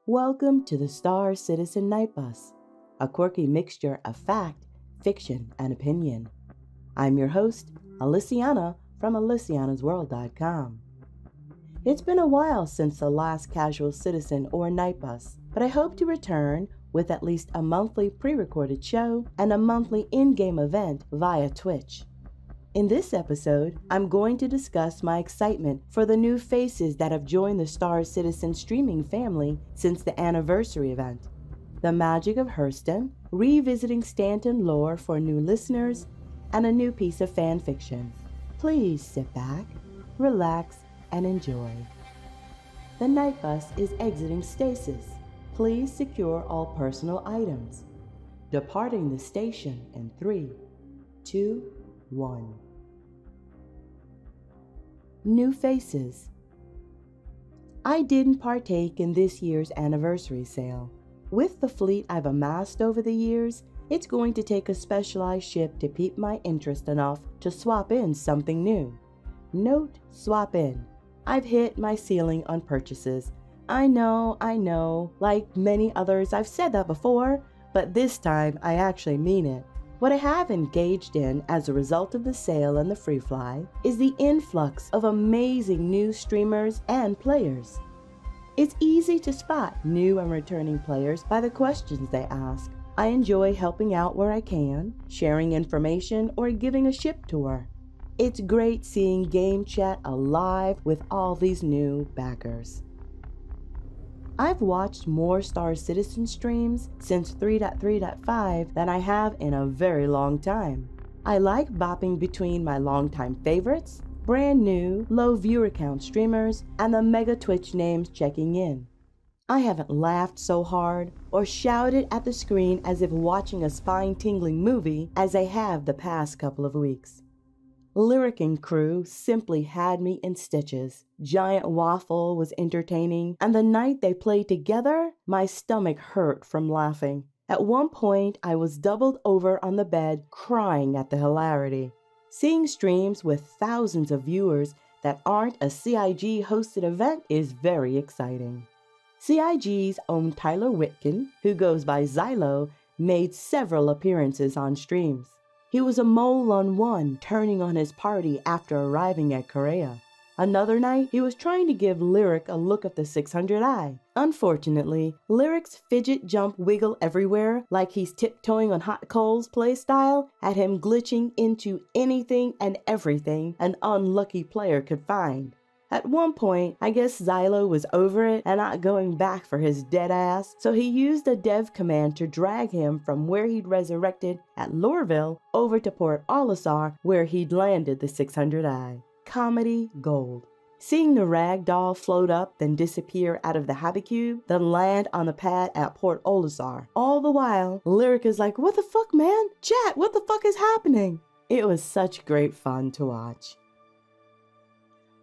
Welcome to the Star Citizen Nightbus, a quirky mixture of fact, fiction, and opinion. I'm your host, Alyciana from AlycianasWorld.com. It's been a while since the last Casual Citizen or Nightbus, but I hope to return with at least a monthly pre-recorded show and a monthly in-game event via Twitch. In this episode, I'm going to discuss my excitement for the new faces that have joined the Star Citizen streaming family since the anniversary event, the magic of Hurston, revisiting Stanton lore for new listeners, and a new piece of fan fiction. Please sit back, relax, and enjoy. The Nightbus is exiting stasis. Please secure all personal items. Departing the station in 3, 2, 1. New faces. I didn't partake in this year's anniversary sale. With the fleet I've amassed over the years, it's going to take a specialized ship to pique my interest enough to swap in something new. Note, swap in. I've hit my ceiling on purchases. I know, like many others I've said that before, but this time I actually mean it. What I have engaged in as a result of the sale and the free fly is the influx of amazing new streamers and players. It's easy to spot new and returning players by the questions they ask. I enjoy helping out where I can, sharing information, or giving a ship tour. It's great seeing game chat alive with all these new backers. I've watched more Star Citizen streams since 3.3.5 than I have in a very long time. I like bopping between my longtime favorites, brand new, low viewer count streamers, and the mega Twitch names checking in. I haven't laughed so hard or shouted at the screen as if watching a spine-tingling movie as I have the past couple of weeks. Lyric and crew simply had me in stitches. Giant Waffle was entertaining, and the night they played together, my stomach hurt from laughing. At one point, I was doubled over on the bed, crying at the hilarity. Seeing streams with thousands of viewers that aren't a CIG-hosted event is very exciting. CIG's own Tyler Whitkin, who goes by Xylo, made several appearances on streams. He was a mole on one, turning on his party after arriving at Korea. Another night, he was trying to give Lyric a look at the 600i. Unfortunately, Lyric's fidget jump wiggle everywhere like he's tiptoeing on hot coals playstyle had him glitching into anything and everything an unlucky player could find. At one point, I guess Xylo was over it and not going back for his dead ass, so he used a dev command to drag him from where he'd resurrected at Lorville over to Port Olisar where he'd landed the 600i. Comedy gold. Seeing the ragdoll float up, then disappear out of the Habicube, then land on the pad at Port Olisar. All the while, Lyric is like, "What the fuck, man? Chat, what the fuck is happening?" It was such great fun to watch.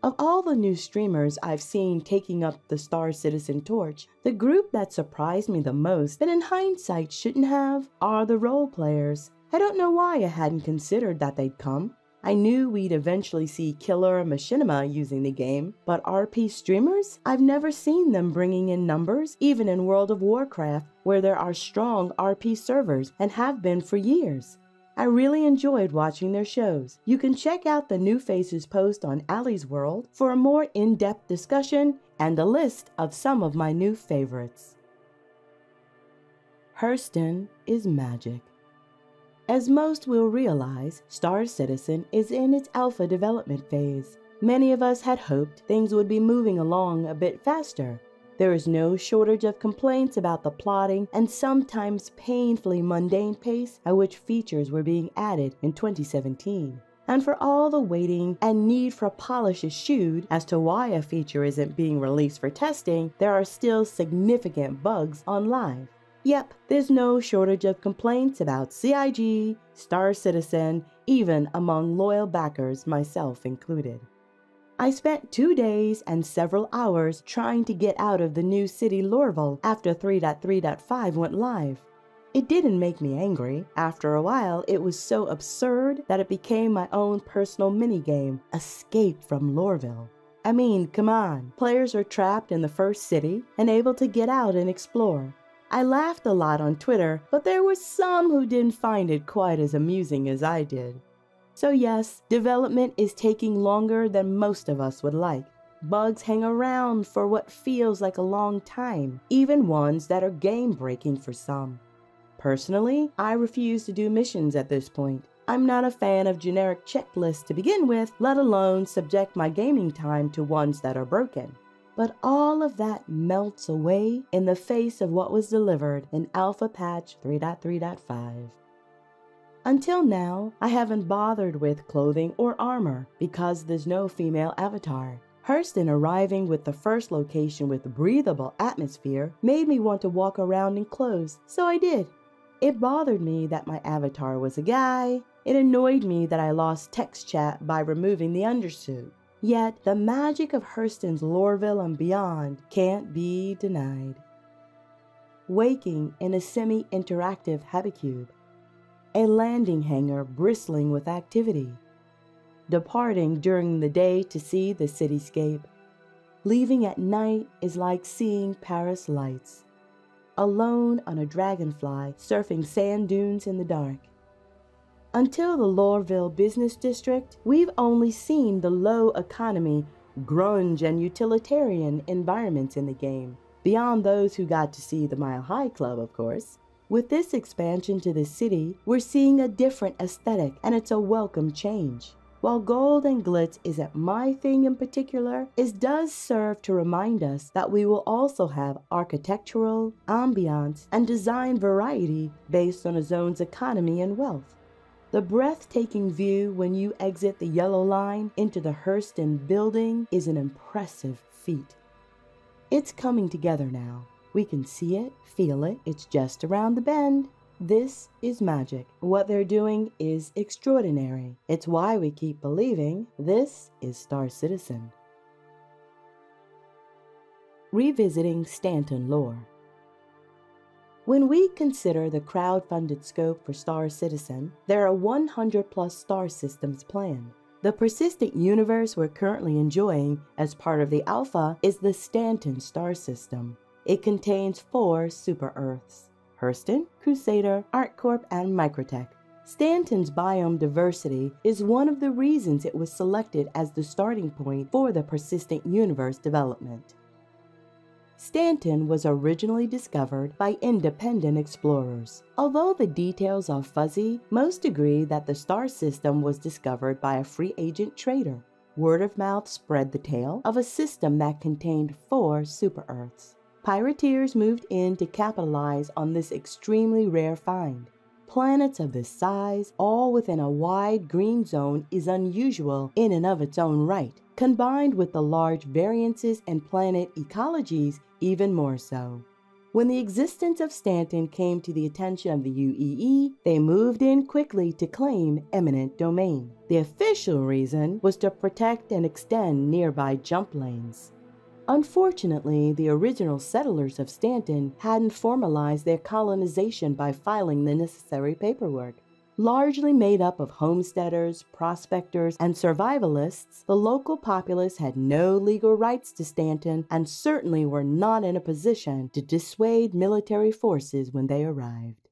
Of all the new streamers I've seen taking up the Star Citizen torch, the group that surprised me the most, but in hindsight shouldn't have, are the role players. I don't know why I hadn't considered that they'd come. I knew we'd eventually see Killer and Machinima using the game, but RP streamers? I've never seen them bringing in numbers, even in World of Warcraft, where there are strong RP servers and have been for years. I really enjoyed watching their shows. You can check out the New Faces post on Allie's World for a more in-depth discussion and a list of some of my new favorites. Hurston is magic. As most will realize, Star Citizen is in its alpha development phase. Many of us had hoped things would be moving along a bit faster. There is no shortage of complaints about the plodding and sometimes painfully mundane pace at which features were being added in 2017. And for all the waiting and need for polish eschewed as to why a feature isn't being released for testing, there are still significant bugs on live. Yep, there's no shortage of complaints about CIG, Star Citizen, even among loyal backers, myself included. I spent 2 days and several hours trying to get out of the new city Lorville after 3.3.5 went live. It didn't make me angry. After a while, it was so absurd that it became my own personal minigame, Escape from Lorville. I mean, come on. Players are trapped in the first city and able to get out and explore. I laughed a lot on Twitter, but there were some who didn't find it quite as amusing as I did. So yes, development is taking longer than most of us would like. Bugs hang around for what feels like a long time, even ones that are game-breaking for some. Personally, I refuse to do missions at this point. I'm not a fan of generic checklists to begin with, let alone subject my gaming time to ones that are broken. But all of that melts away in the face of what was delivered in Alpha Patch 3.3.5. Until now, I haven't bothered with clothing or armor because there's no female avatar. Hurston arriving with the first location with breathable atmosphere made me want to walk around in clothes, so I did. It bothered me that my avatar was a guy. It annoyed me that I lost text chat by removing the undersuit. Yet, the magic of Hurston's Loreville and beyond can't be denied. Waking in a semi-interactive habicube. A landing hangar bristling with activity. Departing during the day to see the cityscape. Leaving at night is like seeing Paris lights. Alone on a dragonfly surfing sand dunes in the dark. Until the Loreville Business District, we've only seen the low economy, grunge, and utilitarian environments in the game, beyond those who got to see the Mile High Club, of course. With this expansion to the city, we're seeing a different aesthetic, and it's a welcome change. While gold and glitz isn't my thing in particular, it does serve to remind us that we will also have architectural, ambiance, and design variety based on a zone's economy and wealth. The breathtaking view when you exit the yellow line into the Hurston building is an impressive feat. It's coming together now. We can see it, feel it, it's just around the bend. This is magic. What they're doing is extraordinary. It's why we keep believing this is Star Citizen. Revisiting Stanton lore. When we consider the crowd-funded scope for Star Citizen, there are 100+ star systems planned. The persistent universe we're currently enjoying as part of the Alpha is the Stanton star system. It contains 4 super-Earths: Hurston, Crusader, ArcCorp, and Microtech. Stanton's biome diversity is one of the reasons it was selected as the starting point for the persistent universe development. Stanton was originally discovered by independent explorers. Although the details are fuzzy, most agree that the star system was discovered by a free agent trader. Word of mouth spread the tale of a system that contained 4 super-Earths. Pirateers moved in to capitalize on this extremely rare find. Planets of this size, all within a wide green zone, is unusual in and of its own right. Combined with the large variances in planet ecologies, even more so. When the existence of Stanton came to the attention of the UEE, they moved in quickly to claim eminent domain. The official reason was to protect and extend nearby jump lanes. Unfortunately, the original settlers of Stanton hadn't formalized their colonization by filing the necessary paperwork. Largely made up of homesteaders, prospectors, and survivalists, the local populace had no legal rights to Stanton and certainly were not in a position to dissuade military forces when they arrived.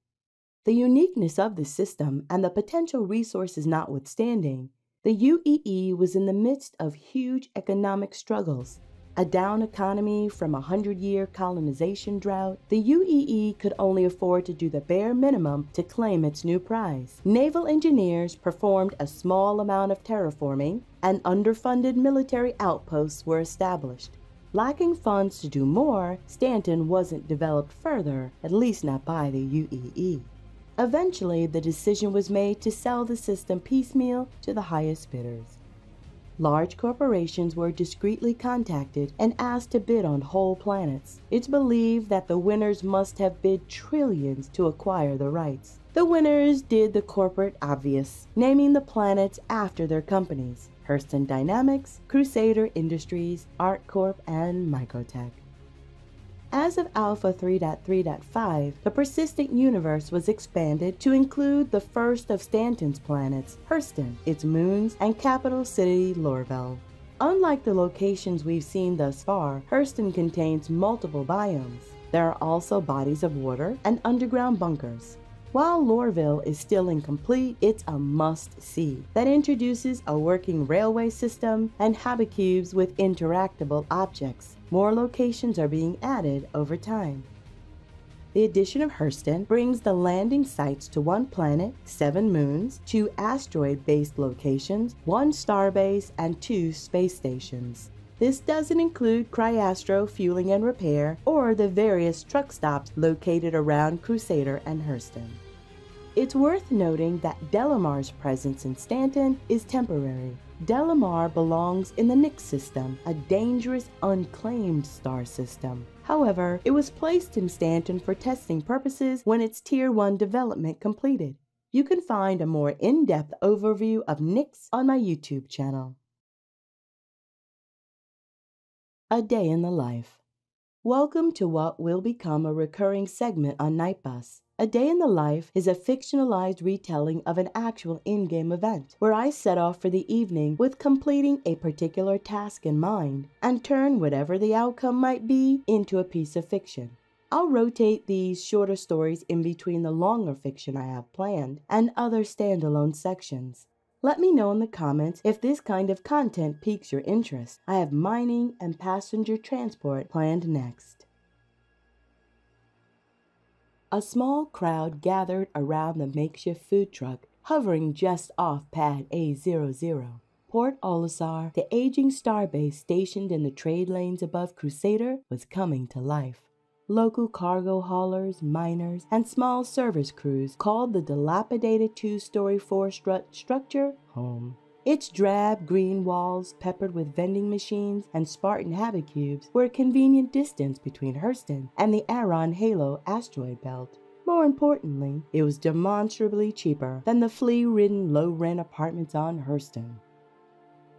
The uniqueness of the system and the potential resources notwithstanding, the UEE was in the midst of huge economic struggles. A down economy from a 100-year colonization drought, the UEE could only afford to do the bare minimum to claim its new prize. Naval engineers performed a small amount of terraforming, and underfunded military outposts were established. Lacking funds to do more, Stanton wasn't developed further, at least not by the UEE. Eventually, the decision was made to sell the system piecemeal to the highest bidders. Large corporations were discreetly contacted and asked to bid on whole planets. It's believed that the winners must have bid trillions to acquire the rights. The winners did the corporate obvious, naming the planets after their companies: Hurston Dynamics, Crusader Industries, ArcCorp, and Microtech. As of Alpha 3.3.5, the persistent universe was expanded to include the first of Stanton's planets, Hurston, its moons, and capital city, Loreville. Unlike the locations we've seen thus far, Hurston contains multiple biomes. There are also bodies of water and underground bunkers. While Loreville is still incomplete, it's a must-see that introduces a working railway system and habicubes with interactable objects. More locations are being added over time. The addition of Hurston brings the landing sites to 1 planet, 7 moons, 2 asteroid-based locations, 1 starbase, and 2 space stations. This doesn't include Cryastro fueling and repair or the various truck stops located around Crusader and Hurston. It's worth noting that Delamar's presence in Stanton is temporary. Delamar belongs in the Nix system, a dangerous, unclaimed star system. However, it was placed in Stanton for testing purposes when its Tier 1 development completed. You can find a more in-depth overview of Nix on my YouTube channel. A Day in the Life. Welcome to what will become a recurring segment on Nightbus. A Day in the Life is a fictionalized retelling of an actual in-game event, where I set off for the evening with completing a particular task in mind, and turn whatever the outcome might be into a piece of fiction. I'll rotate these shorter stories in between the longer fiction I have planned, and other standalone sections. Let me know in the comments if this kind of content piques your interest. I have mining and passenger transport planned next. A small crowd gathered around the makeshift food truck hovering just off pad A00. Port Olisar, the aging starbase stationed in the trade lanes above Crusader, was coming to life. Local cargo haulers, miners, and small service crews called the dilapidated 2-story 4-strut structure home. Its drab green walls, peppered with vending machines and Spartan habicubes, were a convenient distance between Hurston and the Aron Halo asteroid belt. More importantly, it was demonstrably cheaper than the flea-ridden low-rent apartments on Hurston.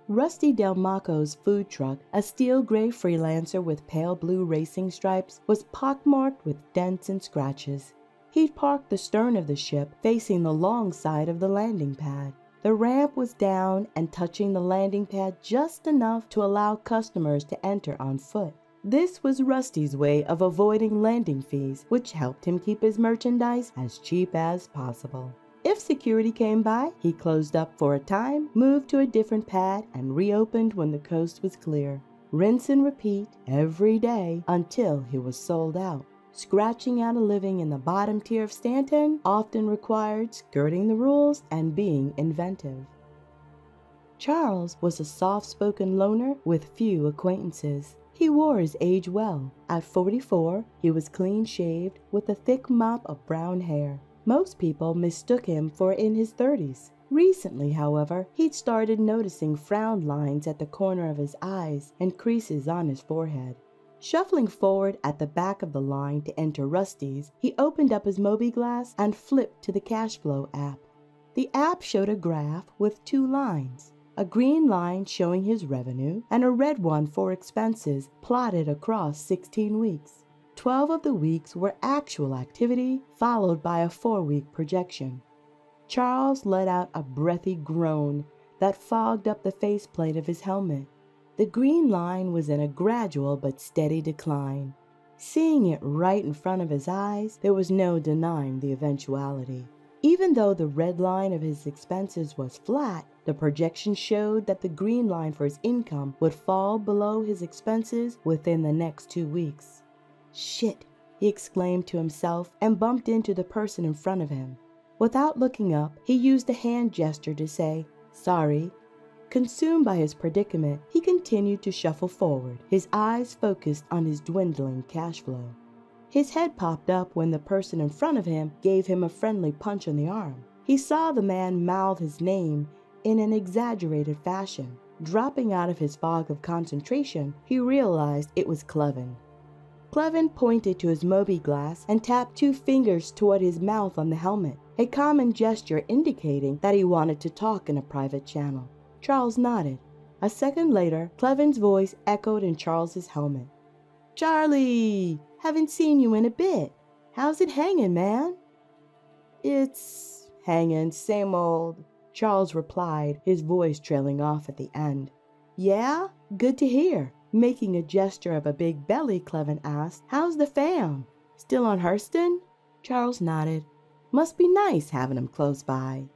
Rusty Delmaco's food truck, a steel-gray freelancer with pale blue racing stripes, was pockmarked with dents and scratches. He'd parked the stern of the ship facing the long side of the landing pad. The ramp was down and touching the landing pad just enough to allow customers to enter on foot. This was Rusty's way of avoiding landing fees, which helped him keep his merchandise as cheap as possible. If security came by, he closed up for a time, moved to a different pad, and reopened when the coast was clear. Rinse and repeat every day until he was sold out. Scratching out a living in the bottom tier of Stanton often required skirting the rules and being inventive. Charles was a soft-spoken loner with few acquaintances. He wore his age well. At 44, he was clean-shaved with a thick mop of brown hair. Most people mistook him for in his 30s. Recently, however, he'd started noticing frown lines at the corner of his eyes and creases on his forehead. Shuffling forward at the back of the line to enter Rusty's, he opened up his mobi-glass and flipped to the cash flow app. The app showed a graph with 2 lines, a green line showing his revenue and a red one for expenses plotted across 16 weeks. 12 of the weeks were actual activity, followed by a 4-week projection. Charles let out a breathy groan that fogged up the faceplate of his helmet. The green line was in a gradual but steady decline. Seeing it right in front of his eyes, there was no denying the eventuality. Even though the red line of his expenses was flat, the projection showed that the green line for his income would fall below his expenses within the next 2 weeks. "Shit," he exclaimed to himself and bumped into the person in front of him. Without looking up, he used a hand gesture to say, "Sorry." Consumed by his predicament, he continued to shuffle forward, his eyes focused on his dwindling cash flow. His head popped up when the person in front of him gave him a friendly punch on the arm. He saw the man mouth his name in an exaggerated fashion. Dropping out of his fog of concentration, he realized it was Clevin. Clevin pointed to his mobi-glass and tapped 2 fingers toward his mouth on the helmet, a common gesture indicating that he wanted to talk in a private channel. Charles nodded. A second later, Clevin's voice echoed in Charles's helmet. "Charlie! Haven't seen you in a bit. How's it hanging, man?" "It's hanging, same old," Charles replied, his voice trailing off at the end. Yeah? Good to hear. Making a gesture of a big belly, Clevin asked, "How's the fam? Still on Hurston?" Charles nodded. Must be nice having him close by.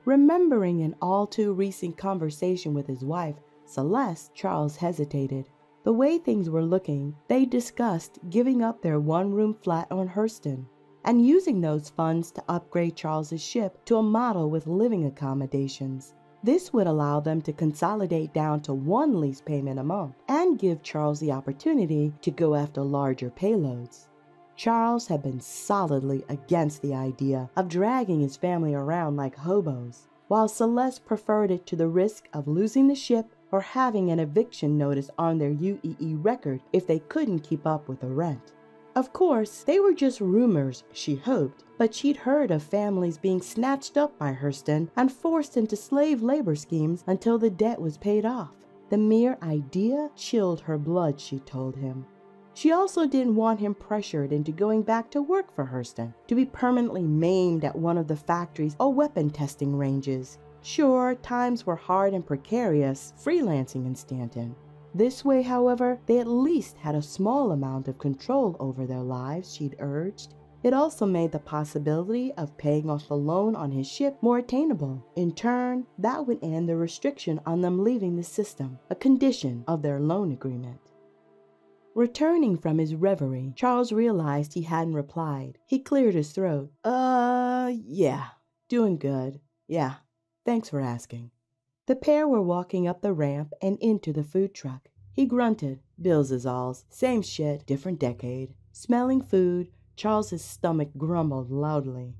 Remembering an all too recent conversation with his wife, Celeste, Charles hesitated. The way things were looking, they discussed giving up their one-room flat on Hurston and using those funds to upgrade Charles's ship to a model with living accommodations. This would allow them to consolidate down to one lease payment a month and give Charles the opportunity to go after larger payloads. Charles had been solidly against the idea of dragging his family around like hobos, while Celeste preferred it to the risk of losing the ship or having an eviction notice on their UEE record if they couldn't keep up with the rent. Of course, they were just rumors, she hoped, but she'd heard of families being snatched up by Hurston and forced into slave labor schemes until the debt was paid off. The mere idea chilled her blood, she told him. She also didn't want him pressured into going back to work for Hurston, to be permanently maimed at one of the factories or weapon testing ranges. Sure, times were hard and precarious freelancing in Stanton. This way, however, they at least had a small amount of control over their lives, she'd urged. It also made the possibility of paying off the loan on his ship more attainable. In turn, that would end the restriction on them leaving the system, a condition of their loan agreement. Returning from his reverie, Charles realized he hadn't replied. He cleared his throat. Yeah, doing good. Yeah, thanks for asking." The pair were walking up the ramp and into the food truck. He grunted. "Bills is alls. Same shit, different decade." Smelling food, Charles's stomach grumbled loudly.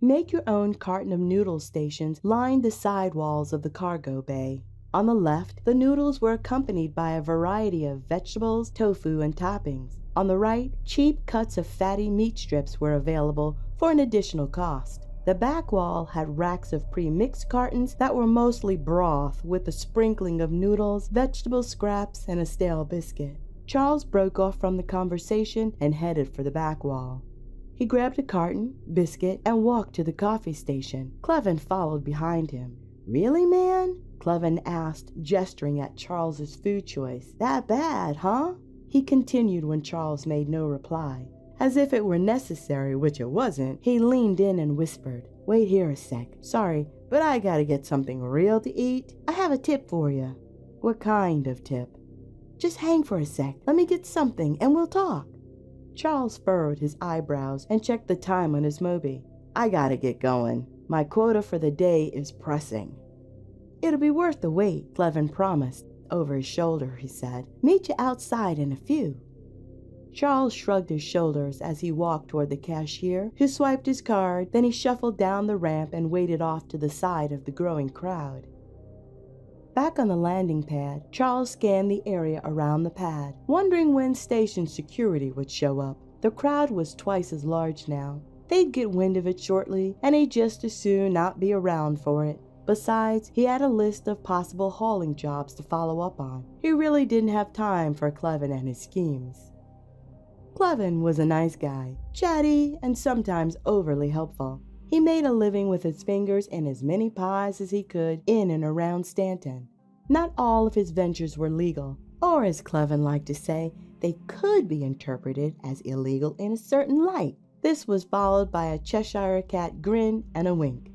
Make your own carton of noodle stations lined the side walls of the cargo bay. On the left, the noodles were accompanied by a variety of vegetables, tofu, and toppings. On the right, cheap cuts of fatty meat strips were available for an additional cost. The back wall had racks of pre-mixed cartons that were mostly broth with a sprinkling of noodles, vegetable scraps, and a stale biscuit. Charles broke off from the conversation and headed for the back wall. He grabbed a carton, biscuit, and walked to the coffee station. Clevin followed behind him. "Really, man?" Clevin asked, gesturing at Charles's food choice. "That bad, huh?" He continued when Charles made no reply. As if it were necessary, which it wasn't, he leaned in and whispered, "Wait here a sec. Sorry, but I gotta get something real to eat. I have a tip for you." "What kind of tip?" "Just hang for a sec. Let me get something and we'll talk." Charles furrowed his eyebrows and checked the time on his Moby. "I gotta get going. My quota for the day is pressing." "It'll be worth the wait," Clevin promised. Over his shoulder, he said, "Meet you outside in a few." Charles shrugged his shoulders as he walked toward the cashier, who swiped his card. Then he shuffled down the ramp and waded off to the side of the growing crowd. Back on the landing pad, Charles scanned the area around the pad, wondering when station security would show up. The crowd was twice as large now. They'd get wind of it shortly, and he'd just as soon not be around for it. Besides, he had a list of possible hauling jobs to follow up on. He really didn't have time for Clevin and his schemes. Clevin was a nice guy, chatty and sometimes overly helpful. He made a living with his fingers in as many pies as he could in and around Stanton. Not all of his ventures were legal, or as Clevin liked to say, they could be interpreted as illegal in a certain light. This was followed by a Cheshire cat grin and a wink.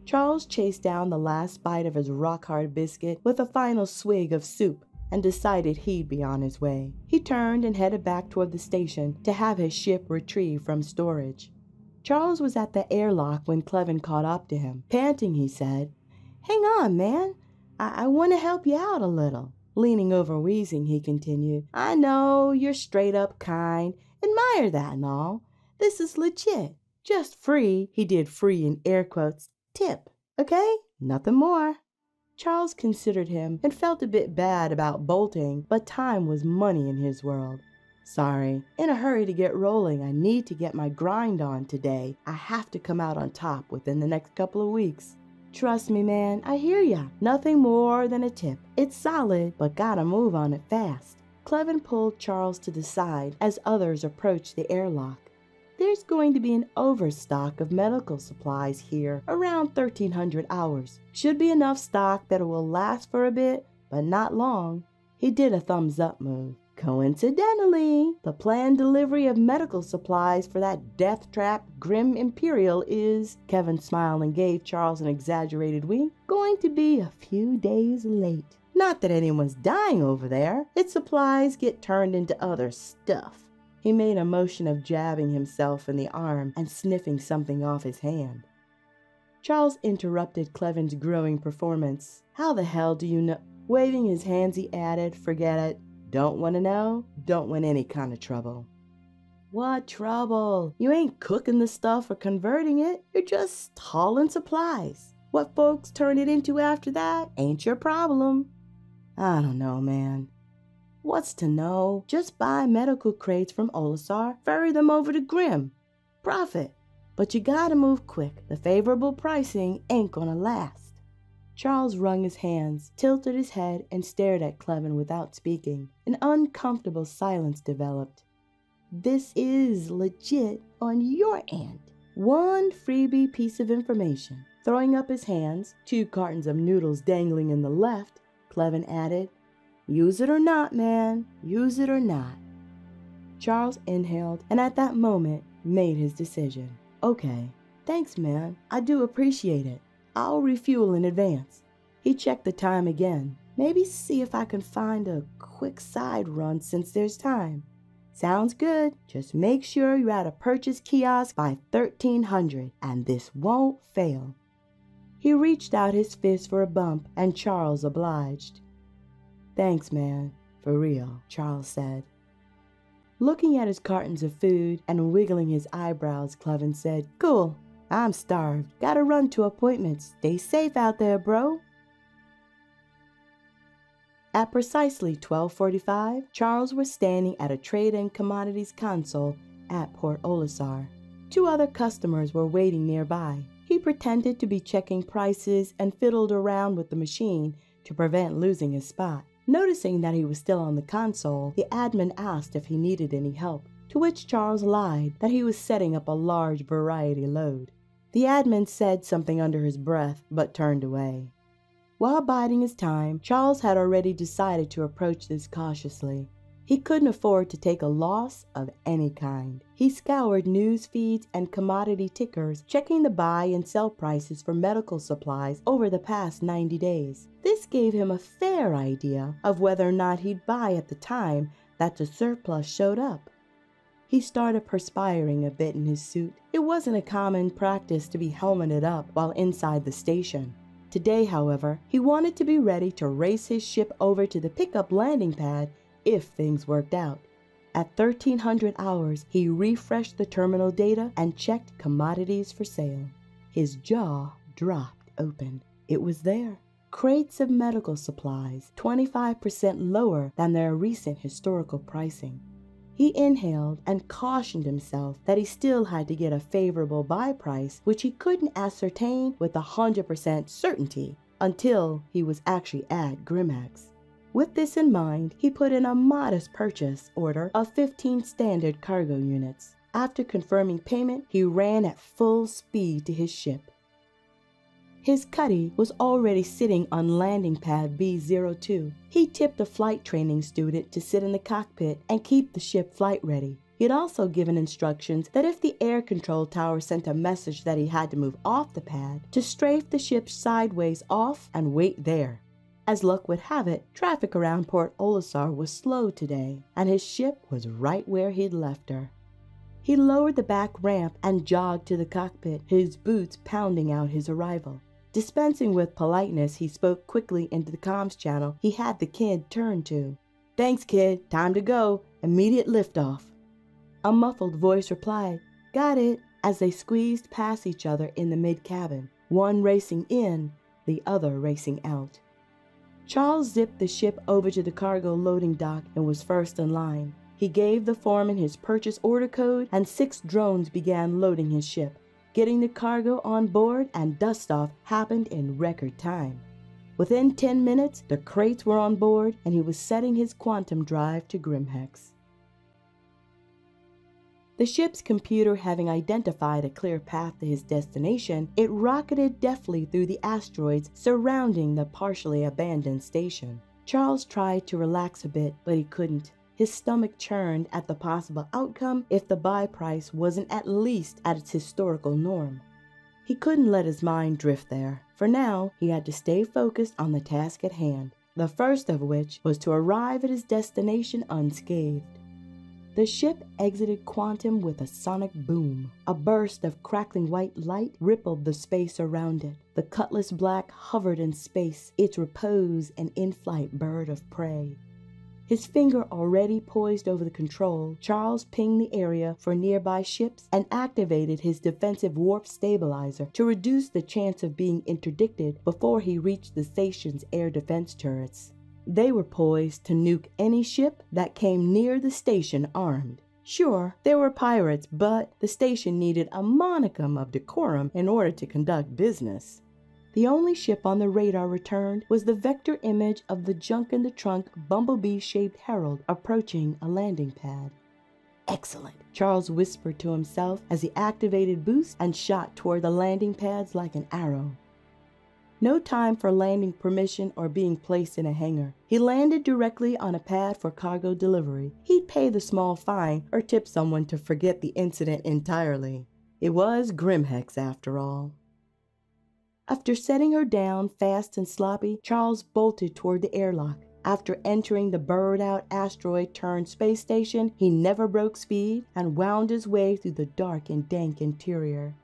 Charles chased down the last bite of his rock-hard biscuit with a final swig of soup and decided he'd be on his way. He turned and headed back toward the station to have his ship retrieved from storage. Charles was at the airlock when Clevin caught up to him. Panting, he said, "Hang on, man. I want to help you out a little." Leaning over wheezing, he continued, "I know, you're straight up kind. Admire that and all. This is legit. Just free," he did free in air quotes, "tip, okay? Nothing more." Charles considered him and felt a bit bad about bolting, but time was money in his world. "Sorry, in a hurry to get rolling. I need to get my grind on today. I have to come out on top within the next couple of weeks." "Trust me, man, I hear ya. Nothing more than a tip. It's solid, but gotta move on it fast." Clevin pulled Charles to the side as others approached the airlock. "There's going to be an overstock of medical supplies here around 1300 hours. Should be enough stock that it will last for a bit, but not long. He did a thumbs-up move. Coincidentally, the planned delivery of medical supplies for that death-trapped Grim Imperial is, Kevin smiled and gave Charles an exaggerated wink, going to be a few days late. Not that anyone's dying over there. Its supplies get turned into other stuff. He made a motion of jabbing himself in the arm and sniffing something off his hand. Charles interrupted Kevin's growing performance. How the hell do you know? Waving his hands, he added, forget it. Don't want to know? Don't want any kind of trouble. What trouble? You ain't cooking the stuff or converting it. You're just hauling supplies. What folks turn it into after that ain't your problem. I don't know, man. What's to know? Just buy medical crates from Olisar, ferry them over to Grim. Profit. But you gotta move quick. The favorable pricing ain't gonna last. Charles wrung his hands, tilted his head, and stared at Kevin without speaking. An uncomfortable silence developed. This is legit on your end. One freebie piece of information. Throwing up his hands, 2 cartons of noodles dangling in the left, Kevin added, use it or not, man. Use it or not. Charles inhaled and at that moment made his decision. Okay, thanks, man. I do appreciate it. I'll refuel in advance. He checked the time again. Maybe see if I can find a quick side run since there's time. Sounds good. Just make sure you're at a purchase kiosk by 1300 and this won't fail. He reached out his fist for a bump and Charles obliged. Thanks, man. For real, Charles said. Looking at his cartons of food and wiggling his eyebrows, Kevin said, cool. I'm starved. Gotta run to appointments. Stay safe out there, bro. At precisely 12:45, Charles was standing at a trade and commodities console at Port Olisar. 2 other customers were waiting nearby. He pretended to be checking prices and fiddled around with the machine to prevent losing his spot. Noticing that he was still on the console, the admin asked if he needed any help, to which Charles lied that he was setting up a large variety load. The admin said something under his breath, but turned away. While biding his time, Charles had already decided to approach this cautiously. He couldn't afford to take a loss of any kind. He scoured news feeds and commodity tickers, checking the buy and sell prices for medical supplies over the past 90 days. This gave him a fair idea of whether or not he'd buy at the time that the surplus showed up. He started perspiring a bit in his suit. It wasn't a common practice to be helmeted up while inside the station. Today, however, he wanted to be ready to race his ship over to the pickup landing pad if things worked out. At 1300 hours, he refreshed the terminal data and checked commodities for sale. His jaw dropped open. It was there. Crates of medical supplies, 25% lower than their recent historical pricing. He inhaled and cautioned himself that he still had to get a favorable buy price, which he couldn't ascertain with 100% certainty until he was actually at Grimhex. With this in mind, he put in a modest purchase order of 15 standard cargo units. After confirming payment, he ran at full speed to his ship. His cuddy was already sitting on landing pad B02. He tipped a flight training student to sit in the cockpit and keep the ship flight ready. He had also given instructions that if the air control tower sent a message that he had to move off the pad, to strafe the ship sideways off and wait there. As luck would have it, traffic around Port Olisar was slow today, and his ship was right where he'd left her. He lowered the back ramp and jogged to the cockpit, his boots pounding out his arrival. Dispensing with politeness, he spoke quickly into the comms channel he had the kid turn to. Thanks, kid. Time to go. Immediate liftoff. A muffled voice replied, Got it, as they squeezed past each other in the mid-cabin, one racing in, the other racing out. Charles zipped the ship over to the cargo loading dock and was first in line. He gave the foreman his purchase order code, and 6 drones began loading his ship. Getting the cargo on board and dust-off happened in record time. Within 10 minutes, the crates were on board, and he was setting his quantum drive to Grimhex. The ship's computer having identified a clear path to his destination, it rocketed deftly through the asteroids surrounding the partially abandoned station. Charles tried to relax a bit, but he couldn't. His stomach churned at the possible outcome if the buy price wasn't at least at its historical norm. He couldn't let his mind drift there. For now, he had to stay focused on the task at hand, the first of which was to arrive at his destination unscathed. The ship exited Quantum with a sonic boom. A burst of crackling white light rippled the space around it. The Cutlass Black hovered in space, its repose an in-flight bird of prey. His finger already poised over the control, Charles pinged the area for nearby ships and activated his defensive warp stabilizer to reduce the chance of being interdicted before he reached the station's air defense turrets. They were poised to nuke any ship that came near the station armed. Sure, there were pirates, but the station needed a modicum of decorum in order to conduct business. The only ship on the radar returned was the vector image of the junk-in-the-trunk bumblebee-shaped Herald approaching a landing pad. Excellent, Charles whispered to himself as he activated boost and shot toward the landing pads like an arrow. No time for landing permission or being placed in a hangar. He landed directly on a pad for cargo delivery. He'd pay the small fine or tip someone to forget the incident entirely. It was Grimhex after all. After setting her down fast and sloppy, Charles bolted toward the airlock. After entering the burrowed-out asteroid-turned-space station, he never broke speed and wound his way through the dark and dank interior.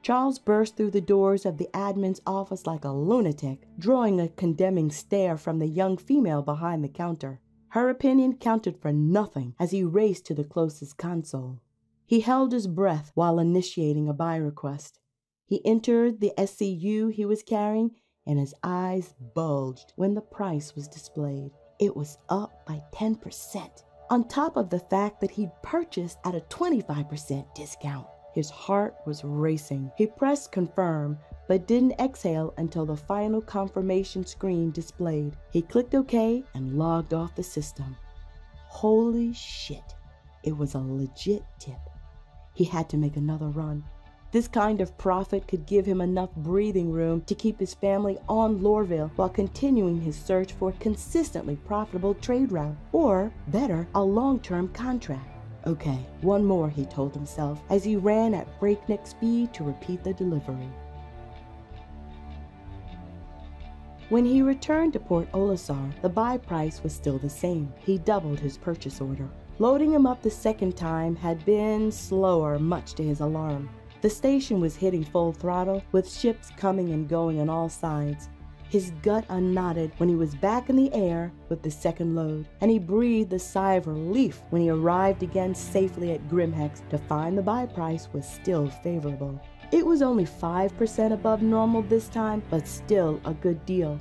Charles burst through the doors of the admin's office like a lunatic, drawing a condemning stare from the young female behind the counter. Her opinion counted for nothing as he raced to the closest console. He held his breath while initiating a buy request. He entered the SCU he was carrying, and his eyes bulged when the price was displayed. It was up by 10%, on top of the fact that he'd purchased at a 25% discount. His heart was racing. He pressed confirm, but didn't exhale until the final confirmation screen displayed. He clicked OK and logged off the system. Holy shit, it was a legit tip. He had to make another run. This kind of profit could give him enough breathing room to keep his family on Lorville while continuing his search for a consistently profitable trade route, or, better, a long-term contract. Okay, one more, he told himself, as he ran at breakneck speed to repeat the delivery. When he returned to Port Olisar, the buy price was still the same. He doubled his purchase order. Loading him up the second time had been slower, much to his alarm. The station was hitting full throttle, with ships coming and going on all sides. His gut unknotted when he was back in the air with the second load, and he breathed a sigh of relief when he arrived again safely at Grimhex to find the buy price was still favorable. It was only 5% above normal this time, but still a good deal.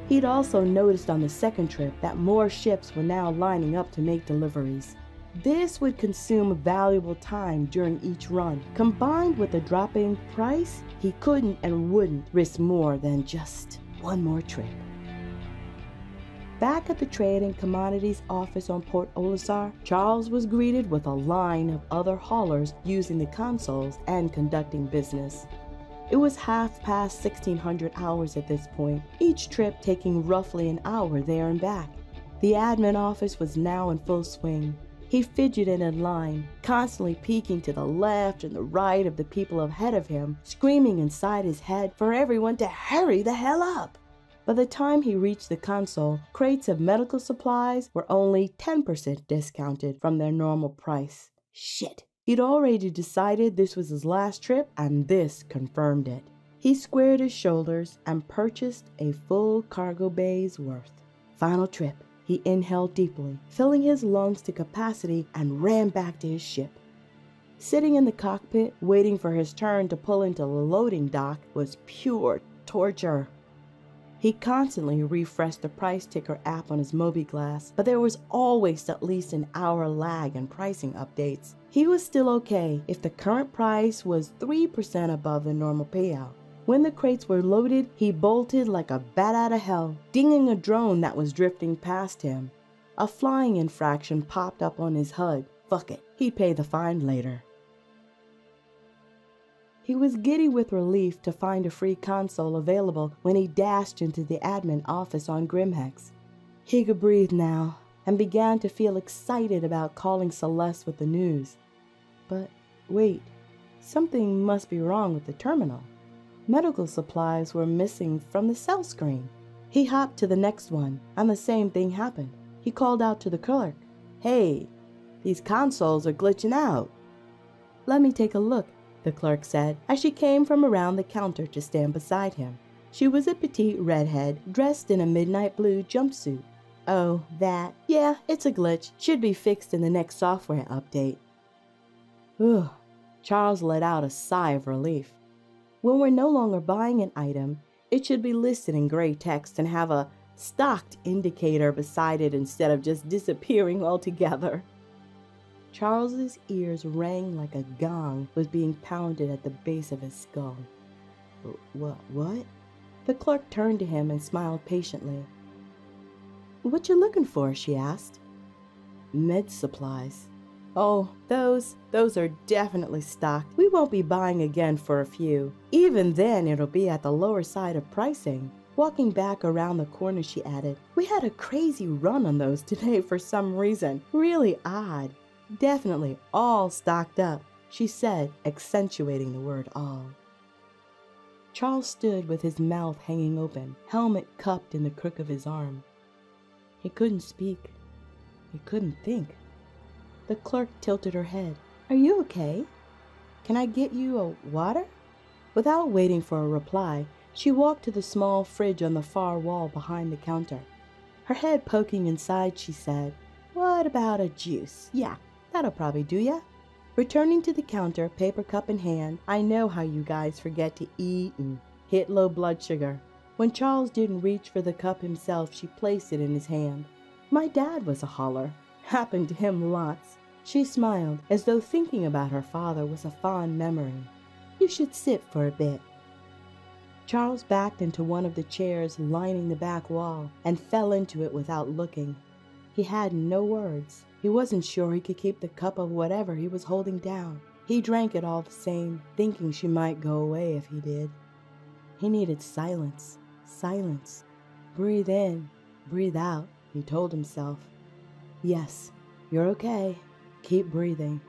He'd also noticed on the second trip that more ships were now lining up to make deliveries. This would consume valuable time during each run. Combined with the dropping price, he couldn't and wouldn't risk more than just one more trip. Back at the Trade and Commodities office on Port Olisar, Charles was greeted with a line of other haulers using the consoles and conducting business. It was 1600 hours at this point, each trip taking roughly an hour there and back. The admin office was now in full swing. He fidgeted in line, constantly peeking to the left and the right of the people ahead of him, screaming inside his head for everyone to hurry the hell up. By the time he reached the console, crates of medical supplies were only 10% discounted from their normal price. Shit. He'd already decided this was his last trip, and this confirmed it. He squared his shoulders and purchased a full cargo bay's worth. Final trip. He inhaled deeply, filling his lungs to capacity, and ran back to his ship. Sitting in the cockpit, waiting for his turn to pull into the loading dock, was pure torture. He constantly refreshed the price ticker app on his MobiGlass, but there was always at least an hour lag in pricing updates. He was still okay if the current price was 3% above the normal payout. When the crates were loaded, he bolted like a bat out of hell, dinging a drone that was drifting past him. A flying infraction popped up on his HUD. Fuck it, he'd pay the fine later. He was giddy with relief to find a free console available when he dashed into the admin office on Grimhex. He could breathe now and began to feel excited about calling Celeste with the news. But wait, something must be wrong with the terminal. Medical supplies were missing from the cell screen. He hopped to the next one, and the same thing happened. He called out to the clerk, "Hey, these consoles are glitching out." "Let me take a look," the clerk said, as she came from around the counter to stand beside him. She was a petite redhead, dressed in a midnight blue jumpsuit. "Oh, that? Yeah, it's a glitch. Should be fixed in the next software update." Ugh. Charles let out a sigh of relief. When we're no longer buying an item, it should be listed in gray text and have a stocked indicator beside it instead of just disappearing altogether. Charles's ears rang like a gong was being pounded at the base of his skull. What? The clerk turned to him and smiled patiently. "What you looking for?" she asked. "Med supplies." "Oh, those are definitely stocked. We won't be buying again for a few. Even then, it'll be at the lower side of pricing." Walking back around the corner, she added, "We had a crazy run on those today for some reason. Really odd. Definitely all stocked up," she said, accentuating the word all. Charles stood with his mouth hanging open, helmet cupped in the crook of his arm. He couldn't speak. He couldn't think. The clerk tilted her head. "Are you okay? Can I get you a water?" Without waiting for a reply, she walked to the small fridge on the far wall behind the counter. Her head poking inside, she said, "What about a juice? Yeah, that'll probably do ya." Returning to the counter, paper cup in hand, I know how you guys forget to eat and hit low blood sugar. When Charles didn't reach for the cup himself, she placed it in his hand. "My dad was a holler. Happened to him lots." She smiled, as though thinking about her father was a fond memory. "You should sit for a bit." Charles backed into one of the chairs lining the back wall and fell into it without looking. He had no words. He wasn't sure he could keep the cup of whatever he was holding down. He drank it all the same, thinking she might go away if he did. He needed silence. Silence. Breathe in, breathe out, he told himself. Yes, you're okay. Keep breathing.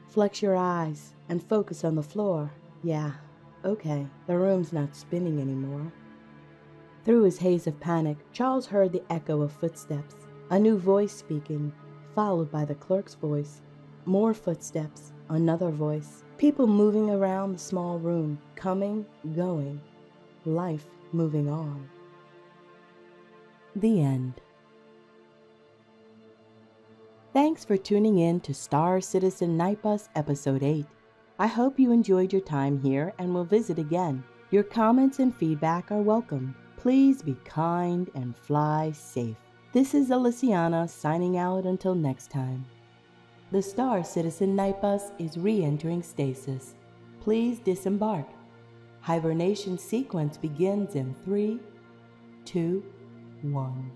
Flex your eyes and focus on the floor. Yeah, okay, the room's not spinning anymore. Through his haze of panic, Charles heard the echo of footsteps, a new voice speaking, followed by the clerk's voice. More footsteps, another voice. People moving around the small room, coming, going. Life moving on. The end. Thanks for tuning in to Star Citizen Nightbus Episode 8. I hope you enjoyed your time here and will visit again. Your comments and feedback are welcome. Please be kind and fly safe. This is Aliciana signing out until next time. The Star Citizen Nightbus is re-entering stasis. Please disembark. Hibernation sequence begins in 3, 2, 1.